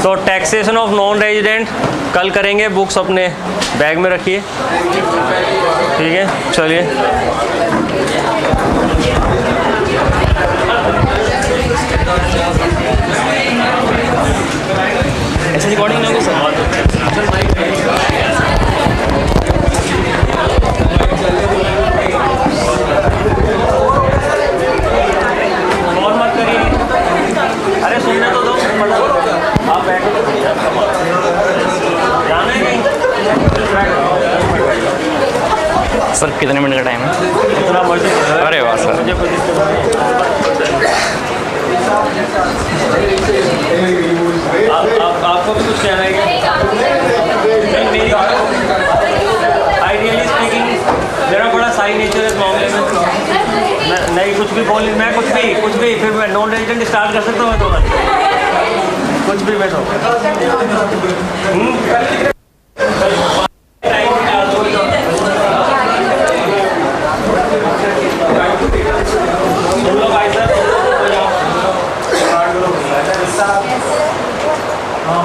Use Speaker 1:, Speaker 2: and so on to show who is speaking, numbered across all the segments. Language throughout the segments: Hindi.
Speaker 1: तो टैक्सेशन ऑफ नॉन रेजिडेंट कल करेंगे। बुक्स अपने बैग में रखिए, ठीक है। चलिए
Speaker 2: ऐसे रिकॉर्डिंग नहीं होगी सर।
Speaker 1: और मत करिए, अरे सुनने तो दो, आप बैठो तो जाना है कहीं।
Speaker 2: सर कितने मिनट का टाइम है?
Speaker 1: इतना मर्जी।
Speaker 2: अरे वाह सर।
Speaker 1: आपको भी कुछ कहना है क्या? आइडियली स्पीकिंग मेरा बड़ा साई नेचर है इस मामले में। नहीं कुछ भी बोल, मैं कुछ भी फिर मैं नॉन रेजिडेंट स्टार्ट कर सकता हूँ तो कुछ भी मैं तो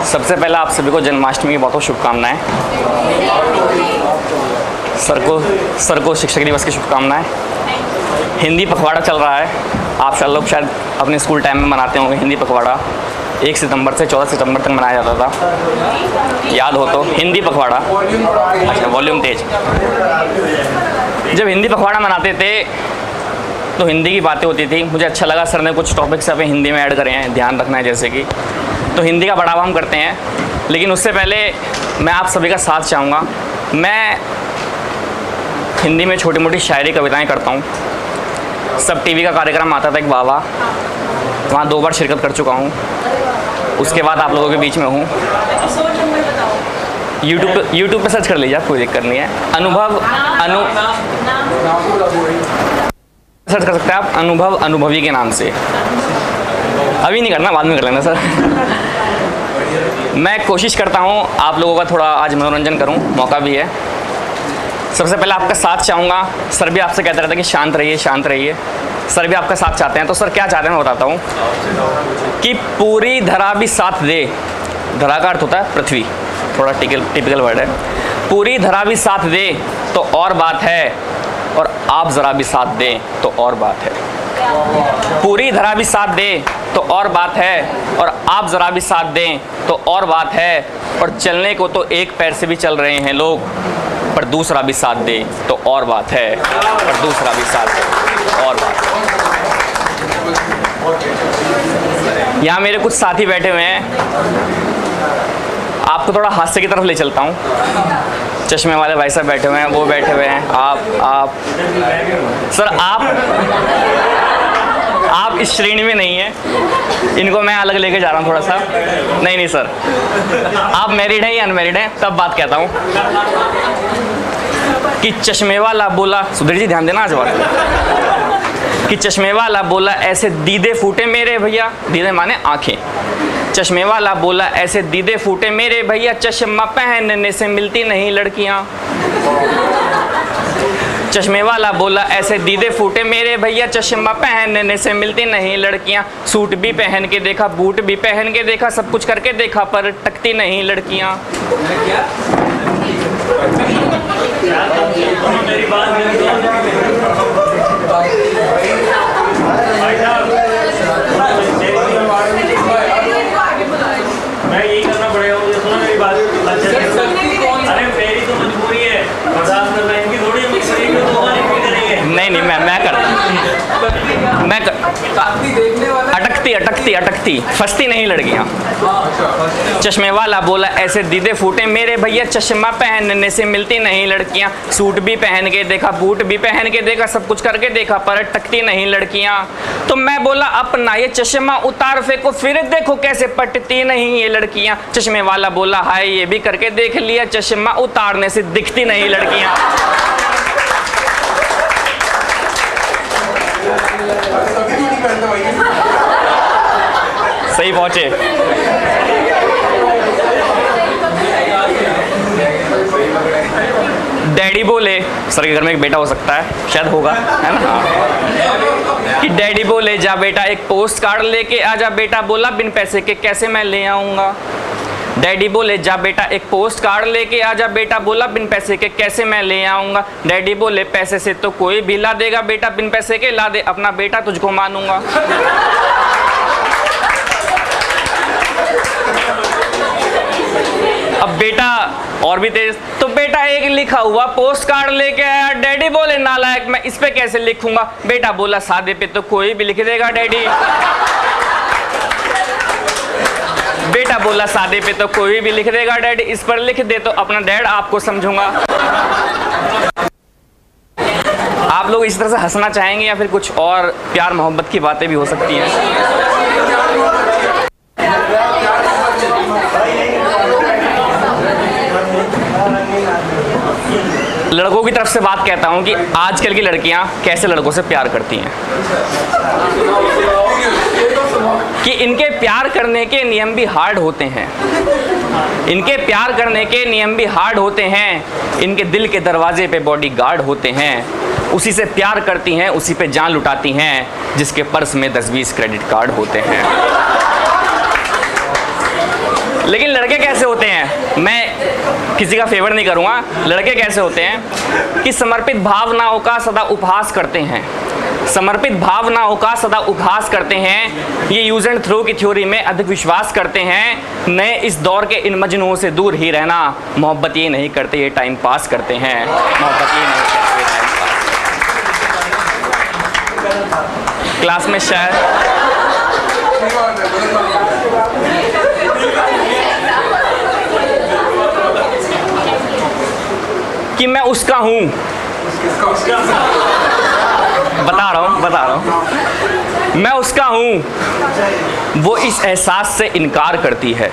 Speaker 2: सबसे पहले आप सभी को जन्माष्टमी की बहुत बहुत शुभकामनाएं। सर को शिक्षक दिवस की शुभकामनाएं। हिंदी पखवाड़ा चल रहा है, आप लोग शायद अपने स्कूल टाइम में मनाते होंगे। हिंदी पखवाड़ा 1 सितंबर से 14 सितंबर तक मनाया जाता था, याद हो तो। हिंदी पखवाड़ा, अच्छा वॉल्यूम तेज। जब हिंदी पखवाड़ा मनाते थे तो हिंदी की बातें होती थी। मुझे अच्छा लगा सर ने कुछ टॉपिक्स अभी हिंदी में ऐड करे हैं, ध्यान रखना है, जैसे कि तो हिंदी का बढ़ावा हम करते हैं। लेकिन उससे पहले मैं आप सभी का साथ चाहूँगा। मैं हिंदी में छोटी मोटी शायरी कविताएं करता हूँ। सब टीवी का कार्यक्रम आता था एक वावा, वहाँ 2 बार शिरकत कर चुका हूँ। उसके बाद आप लोगों के बीच में हूँ। यूट्यूब पे सर्च कर लीजिए, कोई दिक्कत नहीं है। सर्च कर सकते हैं आप अनुभव अनुभवी के नाम से। अभी नहीं करना, बाद में कर लेना सर। मैं कोशिश करता हूँ आप लोगों का थोड़ा आज मनोरंजन करूँ, मौका भी है। सबसे पहले आपका साथ चाहूँगा। सर भी आपसे कहते रहते हैं कि शांत रहिए, शांत रहिए। सर भी आपका साथ चाहते हैं, तो सर क्या चाहते हैं मैं बताता हूँ। कि पूरी धरा भी साथ दे। धरा का अर्थ होता है पृथ्वी, थोड़ा टिपिकल वर्ड है। पूरी धरा भी साथ दे तो और बात है, और आप ज़रा भी साथ दें तो और बात है। पूरी धरा भी साथ दे तो और बात है, और आप ज़रा भी साथ दें तो और बात है। और चलने को तो एक पैर से भी चल रहे हैं लोग, पर दूसरा भी साथ दे तो और बात है, पर दूसरा भी साथ दे और बात है। यहाँ मेरे कुछ साथी बैठे हुए हैं, आपको थोड़ा हास्य की तरफ ले चलता हूँ। चश्मे वाले भाई साहब बैठे हुए हैं, वो बैठे हुए हैं। आप सर आप इस श्रेणी में नहीं है, इनको मैं अलग लेके जा रहा हूँ थोड़ा सा। नहीं सर, आप मैरिड हैं या अनमैरिड हैं, तब बात कहता हूँ। कि चश्मे वाला बोला, सुधीर जी ध्यान देना आज बात। कि चश्मे वाला बोला ऐसे दीदे फूटे मेरे भैया, दीदे माने आंखें। चश्मे वाला बोला ऐसे दीदे फूटे मेरे भैया, चश्मा पहनने से मिलती नहीं लड़कियां। चश्मे वाला बोला ऐसे दीदे फूटे मेरे भैया, चश्मा पहनने से मिलती नहीं लड़कियां। सूट भी पहन के देखा, बूट भी पहन के देखा, सब कुछ करके देखा, पर टकती नहीं लड़कियां।
Speaker 1: मेरी बात मैं यही करना पड़ेगा मुझे, सुनो मेरी बात। अरे मेरी तो मजबूरी है, बर्दाश्त करना, इनकी थोड़ी नहीं मैं अटकती फंसती नहीं लड़कियां। चश्मे वाला बोला ऐसे दीदे फूटे मेरे भैया, चश्मा पहनने से मिलती नहीं लड़कियां। सूट भी पहन के देखा, बूट भी पहन के देखा, सब कुछ करके देखा, पर टकती नहीं लड़कियां। तो मैं बोला अपना ये चश्मा उतार फेंको, फिर देखो कैसे पटती नहीं ये लड़कियां। चश्मे वाला बोला हाय ये भी करके देख लिया, चश्मा उतारने से दिखती नहीं लड़कियां। सही पहुंचे। डैडी बोले, सर के घर में एक बेटा हो सकता है, शायद होगा, है ना। कि डैडी बोले जा बेटा एक पोस्ट कार्ड लेके आजा। बेटा बोला बिन पैसे के कैसे मैं ले आऊंगा। डैडी बोले जा बेटा एक पोस्ट कार्ड लेके आ जा। बेटा बोला बिन पैसे के कैसे मैं ले आऊँगा। डैडी बोले पैसे से तो कोई भी ला देगा बेटा, बिन पैसे के ला दे अपना बेटा तुझको मानूंगा। अब बेटा और भी तेज, तो बेटा एक लिखा हुआ पोस्ट कार्ड लेके आया। डैडी बोले नालायक मैं इस पे कैसे लिखूंगा। बेटा बोला सादे पे तो कोई भी लिख देगा डैडी। बेटा बोला सादे पे तो कोई भी लिख देगा डैडी, इस पर लिख दे तो अपना डैड आपको समझूंगा। आप लोग इस तरह से हंसना चाहेंगे या फिर कुछ और प्यार मोहब्बत की बातें भी हो सकती हैं। लड़कों की तरफ से बात कहता हूं कि आजकल की लड़कियां कैसे लड़कों से प्यार करती हैं, कि इनके प्यार करने के नियम भी हार्ड होते हैं। इनके प्यार करने के नियम भी हार्ड होते हैं। इनके दिल के दरवाजे पे बॉडीगार्ड होते हैं। उसी से प्यार करती हैं, उसी पे जान लुटाती हैं जिसके पर्स में 10-20 क्रेडिट कार्ड होते हैं। लेकिन लड़के कैसे होते हैं, मैं किसी का फेवर नहीं करूँगा, लड़के कैसे होते हैं कि समर्पित भावनाओं का सदा उपहास करते हैं। समर्पित भावनाओं का सदा उपहास करते हैं। ये यूज एंड थ्रो की थ्योरी में अधिक विश्वास करते हैं। नए इस दौर के इन मजनुओं से दूर ही रहना। मोहब्बत ये नहीं करते, ये टाइम पास करते हैं। मोहब्बत ये नहीं करते, ये टाइम पास। क्लास में शायद कि मैं उसका हूँ, बता रहा हूँ, मैं उसका हूँ, वो इस एहसास से इनकार करती है।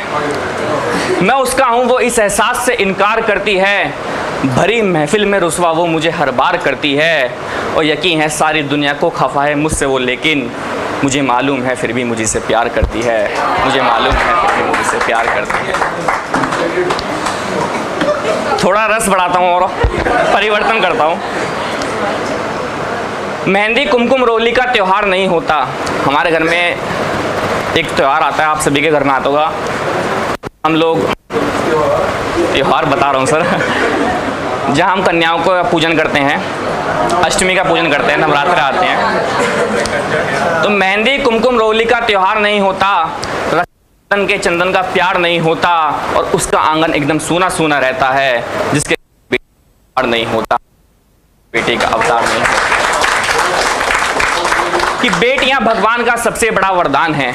Speaker 1: मैं उसका हूँ, वो इस एहसास से इनकार करती है। भरी महफिल में रुसवा वो मुझे हर बार करती है। और यकीन है सारी दुनिया को खफा है मुझसे वो, लेकिन मुझे मालूम है फिर भी मुझे से प्यार करती है। मुझे मालूम है फिर भी मुझे से प्यार करती है। थोड़ा रस बढ़ाता हूँ और परिवर्तन करता हूँ। मेहंदी कुमकुम रोली का त्यौहार नहीं होता। हमारे घर में एक त्यौहार आता है, आप सभी के घर में आता होगा। हम लोग त्यौहार बता रहा हूँ सर, जहाँ हम कन्याओं को पूजन करते हैं, अष्टमी का पूजन करते हैं, नवरात्र आते हैं। तो मेहंदी कुमकुम रोली का त्यौहार नहीं होता, रतन के चंदन का प्यार नहीं होता, और उसका आंगन एकदम सूना सूना रहता है जिसके प्यार नहीं होता, बेटे का अवतार नहीं होता। कि बेटियां भगवान का सबसे बड़ा वरदान है।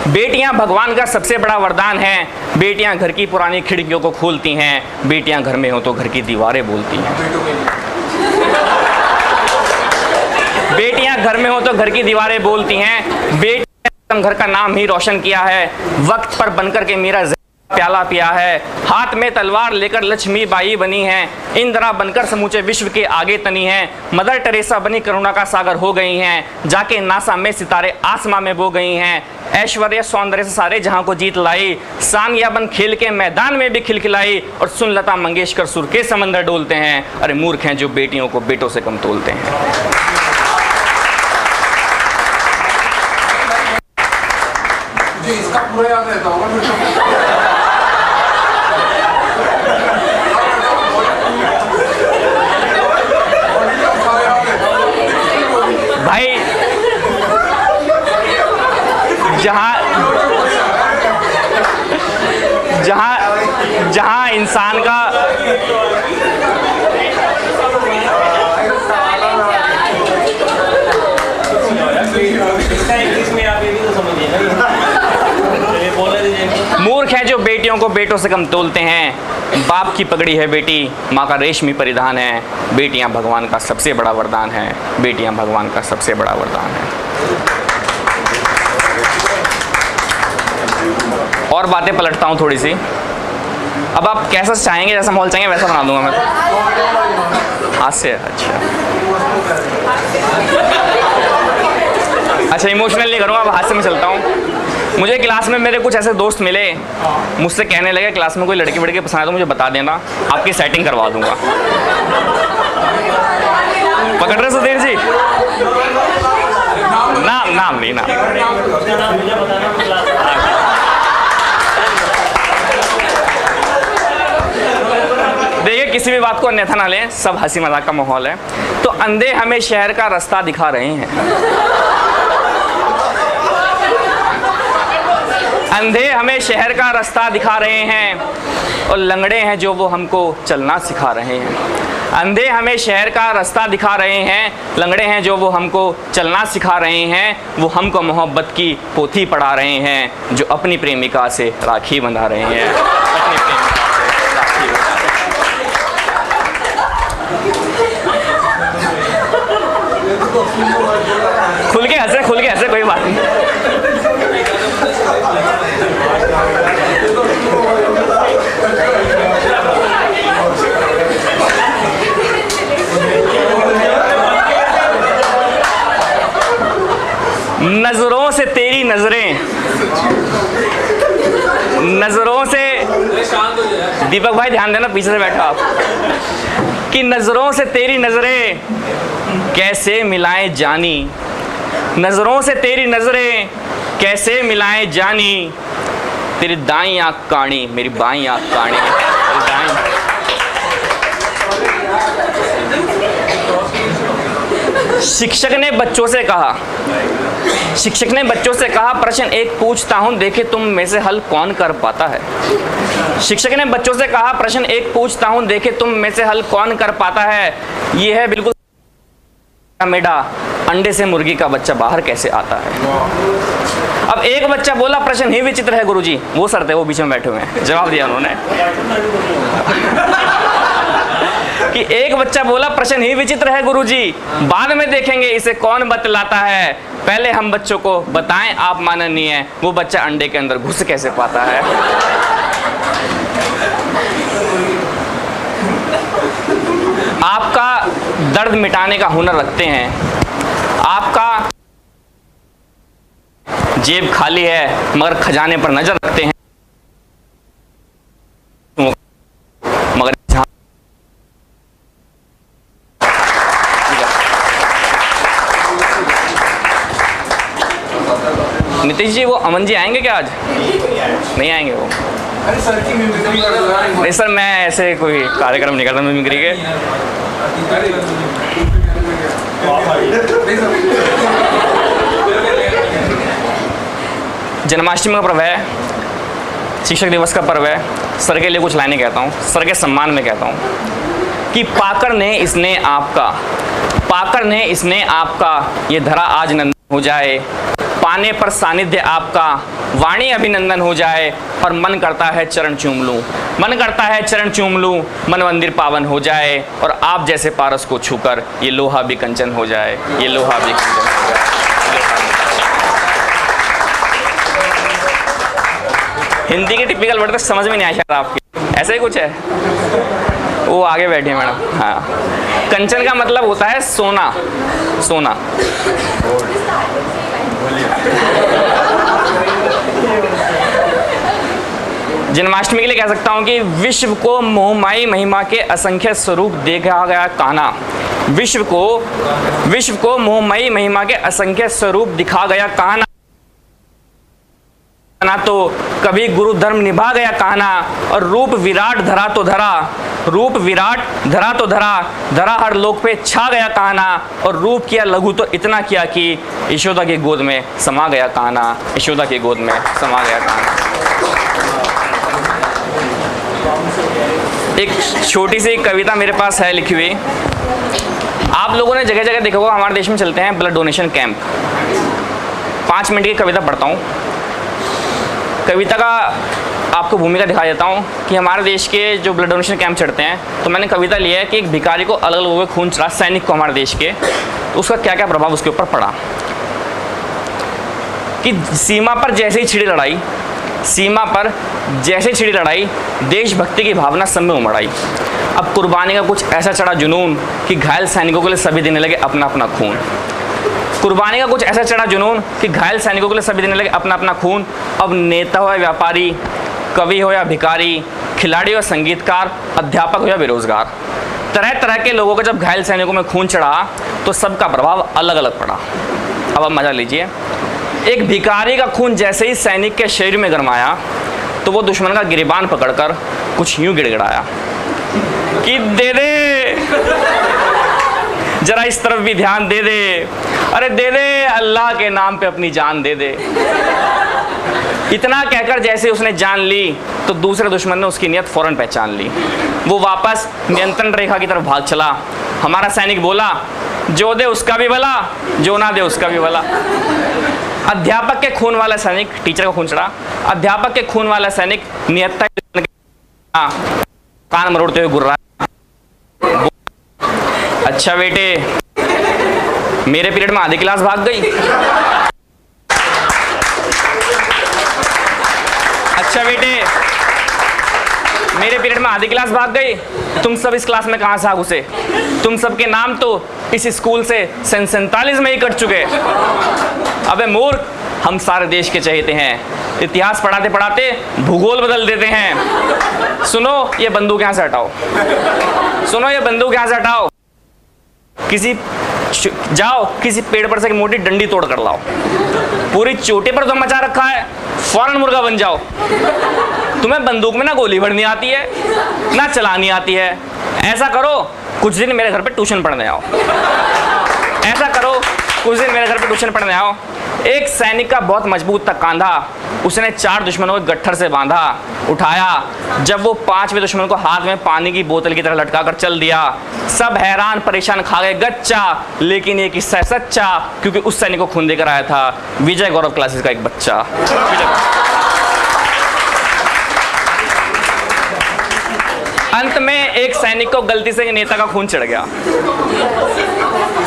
Speaker 1: बेटियां भगवान का सबसे बड़ा वरदान है। बेटियां घर की पुरानी खिड़कियों को खोलती हैं। बेटियां घर में हो तो घर की दीवारें बोलती हैं। बेटियां घर में हो तो घर की दीवारें बोलती हैं। बेटियां घर का नाम ही रोशन किया है। वक्त पर बनकर के मेरा प्याला पिया है। हाथ में तलवार लेकर लक्ष्मी बाई बनी है। इंदिरा बनकर समूचे विश्व के आगे तनी है। मदर टेरेसा बनी करुणा का सागर हो गई हैं। जाके नासा में सितारे आसमां में बो गई हैं। ऐश्वर्य सौंदर्य से सारे जहां को जीत लाई। सानिया बन खेल के मैदान में भी खिलखिलाई। और सुन लता मंगेशकर सुर के समंदर डोलते हैं। अरे मूर्ख हैं जो बेटियों को बेटों से कम तोलते हैं।
Speaker 3: इसका पूरा याद रहता होगा।
Speaker 1: भाई जहां इंसान का मूर्ख हैं जो बेटियों को बेटों से कम तोलते हैं। बाप की पगड़ी है बेटी, माँ का रेशमी परिधान है। बेटियां भगवान का सबसे बड़ा वरदान है। बेटियां भगवान का सबसे बड़ा वरदान है। और बातें पलटता हूँ थोड़ी सी। अब आप कैसा चाहेंगे, जैसा माहौल चाहेंगे वैसा बना दूंगा मैं। हाथ से अच्छा इमोशनल नहीं करूँगा, अब हाथ से मैं चलता हूँ। मुझे क्लास में मेरे कुछ ऐसे दोस्त मिले, मुझसे कहने लगे क्लास में कोई लड़की वड़की पसंद है तो मुझे बता देना, आपकी सेटिंग करवा दूंगा। पकड़ रहे सुधीर जी? नाम नहीं, नाम किसी भी बात को अन्यथा ना लें, सब हंसी मजाक का माहौल है। तो अंधे हमें शहर का रास्ता दिखा रहे हैं, अंधे हमें शहर का रास्ता दिखा रहे हैं, और लंगड़े हैं जो वो हमको चलना सिखा रहे हैं। अंधे हमें शहर का रास्ता दिखा रहे हैं, लंगड़े हैं जो वो हमको चलना सिखा रहे हैं, वो हमको मोहब्बत की पोथी पढ़ा रहे हैं, जो अपनी प्रेमिका से राखी बंधा रहे हैं, अपनी प्रेमिका से राखी बंधा रहे हैं। खुल के हंसे कोई बात नहीं। नजरों से तेरी नजरें, नजरों से, दीपक भाई ध्यान देना, पीछे से बैठो आप, कि नजरों से तेरी नजरें कैसे मिलाएं जानी, नजरों से तेरी नजरें कैसे मिलाएं जानी, तेरी दाईं आंख काणी मेरी बाईं आंख काणी, तेरी दाईं। शिक्षक ने बच्चों से कहा, शिक्षक ने बच्चों से कहा, प्रश्न एक पूछता हूं, देखे तुम में से हल कौन कर पाता है। शिक्षक ने बच्चों से कहा, प्रश्न एक पूछता हूं, देखे तुम में से हल कौन कर पाता है। यह है बिल्कुल मेढा, अंडे से मुर्गी का बच्चा बाहर कैसे आता है। अब एक बच्चा बोला, प्रश्न ही विचित्र है गुरुजी, वो सर थे, वो बीच में बैठे हुए हैं, जवाब दिया उन्होंने कि एक बच्चा बोला, प्रश्न ही विचित्र है गुरुजी, बाद में देखेंगे इसे कौन बतलाता है, पहले हम बच्चों को बताएं आप माननीय, वो बच्चा अंडे के अंदर घुस कैसे पाता है। आपका दर्द मिटाने का हुनर रखते हैं, आपका जेब खाली है मगर खजाने पर नजर रखते हैं, मगर नीतीश जी, वो अमन जी आएंगे क्या आज? नहीं आएंगे वो?
Speaker 3: अरे सर की मिमिक्री कर रहा है।
Speaker 1: नहीं सर, मैं ऐसे कोई कार्यक्रम नहीं करता मिमिक्री के। जन्माष्टमी का पर्व है, शिक्षक दिवस का पर्व है, सर के लिए कुछ लाइनें कहता हूँ, सर के सम्मान में कहता हूँ कि पाकर ने इसने आपका, पाकर ने इसने आपका, ये धरा आज नंदन हो जाए, पाने पर सानिध्य आपका, वाणी अभिनंदन हो जाए, और मन करता है चरण चूम लूं, मन करता है चरण चूम लूं, मन मंदिर पावन हो जाए, और आप जैसे पारस को छूकर ये लोहा भी कंचन हो जाए, ये लोहा भी कंचन हो जाए। हिंदी के टिपिकल वर्ड तो समझ में नहीं आया शायद आपके, ऐसा ही कुछ है। वो आगे बैठे हैं मैडम। हाँ, कंचन का मतलब होता है सोना, सोना। जन्माष्टमी के लिए कह सकता हूं कि विश्व को मोहमाई महिमा के असंख्य स्वरूप देखा गया कान्हा, विश्व को मोहमाई महिमा के असंख्य स्वरूप दिखा गया कान्हा, तो कभी गुरु धर्म निभा गया कान्हा, और रूप विराट धरा तो धरा, रूप विराट धरा तो धरा, धरा हर लोक पे छा गया कान्हा, और रूप किया लघु तो इतना किया कि यशोदा की गोद में समा गया कान्हा, यशोदा की गोद में समा गया कान्हा। एक छोटी सी कविता मेरे पास है लिखी हुई, आप लोगों ने जगह जगह देखा होगा, हमारे देश में चलते हैं ब्लड डोनेशन कैंप। 5 मिनट की कविता पढ़ता हूँ। कविता का आपको भूमिका दिखा देता हूँ कि हमारे देश के जो ब्लड डोनेशन कैंप चढ़ते हैं, तो मैंने कविता लिया है कि एक भिखारी को अलग अलग लोगों खून चढ़ा, सैनिक को हमारे देश के, उसका क्या क्या प्रभाव उसके ऊपर पड़ा। कि सीमा पर जैसे ही छिड़ी लड़ाई, सीमा पर जैसे छिड़ी लड़ाई, देशभक्ति की भावना सब में उमड़ आई। अब कुर्बानी का कुछ ऐसा चढ़ा जुनून कि घायल सैनिकों के लिए सभी देने लगे अपना अपना खून। कुर्बानी का कुछ ऐसा चढ़ा जुनून कि घायल सैनिकों के लिए सभी देने लगे अपना अपना खून। अब नेता हो या व्यापारी, कवि हो या भिखारी, खिलाड़ी हो संगीतकार, अध्यापक हो या बेरोजगार, तरह तरह के लोगों का जब घायल सैनिकों में खून चढ़ा तो सबका प्रभाव अलग अलग पड़ा। अब आप मजा लीजिए, एक भिखारी का खून जैसे ही सैनिक के शरीर में गरमाया तो वो दुश्मन का गिरेबान पकड़कर कुछ यूं गिड़गिड़ाया। कि दे दे, जरा इस तरफ भी ध्यान दे दे, अरे दे दे, अल्लाह के नाम पे अपनी जान दे दे। इतना कहकर जैसे उसने जान ली तो दूसरे दुश्मन ने उसकी नियत फौरन पहचान ली। वो वापस नियंत्रण रेखा की तरफ भाग चला। हमारा सैनिक बोला, जो दे उसका भी भला, जो ना दे उसका भी भला। अध्यापक के खून वाला सैनिक, टीचर का खून चढ़ा, अध्यापक के खून वाला सैनिक नियत्ता कान मरोड़ते हुए गुर्रा, अच्छा बेटे मेरे पीरियड में आधी क्लास भाग गई। अच्छा बेटे मेरे पीरियड में आधी क्लास भाग गई, तुम सब इस क्लास में कहां से आ घुसे? तुम सब के नाम तो इस स्कूल से सन 47 में ही कट चुके। अबे मूर्ख, हम सारे देश के चहेते हैं, इतिहास पढ़ाते पढ़ाते भूगोल बदल देते हैं। सुनो ये बंदूक यहां से हटाओ, सुनो ये बंदूक यहां से हटाओ, जाओ किसी पेड़ पर से एक मोटी डंडी तोड़ कर लाओ, पूरी चोटी पर तो मचा रखा है, फौरन मुर्गा बन जाओ। तुम्हें बंदूक में ना गोली भरनी आती है ना चलानी आती है। ऐसा करो कुछ दिन मेरे घर पे ट्यूशन पढ़ने आओ, ऐसा करो कुछ दिन मेरे घर पे ट्यूशन पढ़ने आओ। एक सैनिक का बहुत मजबूत था कांधा, उसने 4 दुश्मनों को गट्ठर से बांधा, उठाया। जब वो 5वें दुश्मन को हाथ में पानी की बोतल की तरह लटका कर चल दिया, सब हैरान परेशान खा गए गच्चा। लेकिन एक किस्सा सच्चा, क्योंकि उस सैनिक को खून देकर आया था विजय गौरव क्लासेस का एक बच्चा। अंत में एक सैनिक को गलती से नेता का खून चढ़ गया,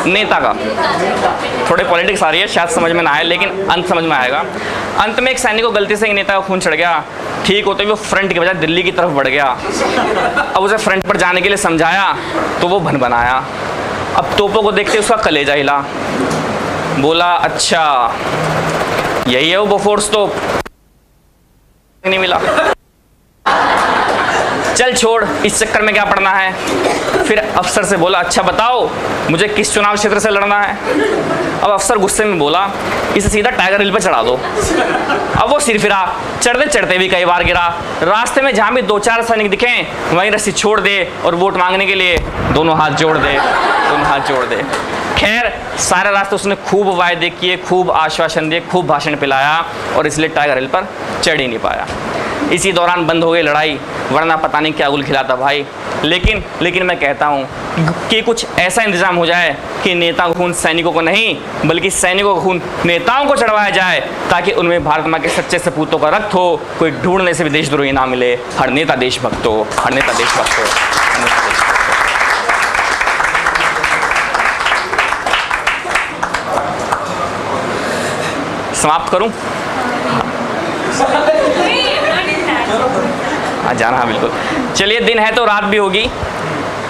Speaker 1: नेता का। थोड़े पॉलिटिक्स आ रही है, शायद समझ में ना आए, लेकिन अंत समझ में आएगा। अंत में एक सैनिक को गलती से नेता का खून चढ़ गया। ठीक होते हुए वो फ्रंट की बजाय दिल्ली की तरफ बढ़ गया। अब उसे फ्रंट पर जाने के लिए समझाया तो वो भन बनाया। अब तोपों को देखते उसका कलेजा हिला, बोला अच्छा यही है वो बोफोर्स तोप, नहीं मिला, चल छोड़, इस चक्कर में क्या पड़ना है। फिर अफसर से बोला, अच्छा बताओ मुझे किस चुनाव क्षेत्र से लड़ना है। अब अफसर गुस्से में बोला, इसे सीधा टाइगर हिल पे चढ़ा दो। अब वो सिर फिरा, चढ़ते चढ़ते भी कई बार गिरा। रास्ते में जहाँ भी 2-4 सैनिक दिखे वहीं रस्सी छोड़ दे और वोट मांगने के लिए दोनों हाथ जोड़ दे, दोनों हाथ जोड़ दे। खैर सारे रास्ते उसने खूब वायदे किए, खूब आश्वासन दिए, खूब भाषण पिलाया और इसलिए टाइगर हिल पर चढ़ ही नहीं पाया। इसी दौरान बंद हो गई लड़ाई, वरना पता नहीं क्या गुल खिलाता भाई। लेकिन मैं कहता हूँ कि कुछ ऐसा इंतजाम हो जाए कि नेताओं का खून सैनिकों को नहीं बल्कि सैनिकों का खून नेताओं को चढ़वाया जाए, ताकि उनमें भारत माँ के सच्चे सपूतों का रक्त हो, कोई ढूंढने से भी देशद्रोही ना मिले। हर नेता देशभक्त हो, हर नेता देशभक्त हो, हर नेता देशभक्त हो। समाप्त करूं? हाँ जाना, हाँ बिल्कुल। चलिए, दिन है तो रात भी होगी,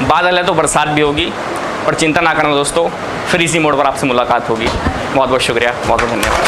Speaker 1: बादल है तो बरसात भी होगी, और चिंता ना करना दोस्तों, फिर इसी मोड़ पर आपसे मुलाकात होगी। बहुत बहुत शुक्रिया, बहुत बहुत धन्यवाद।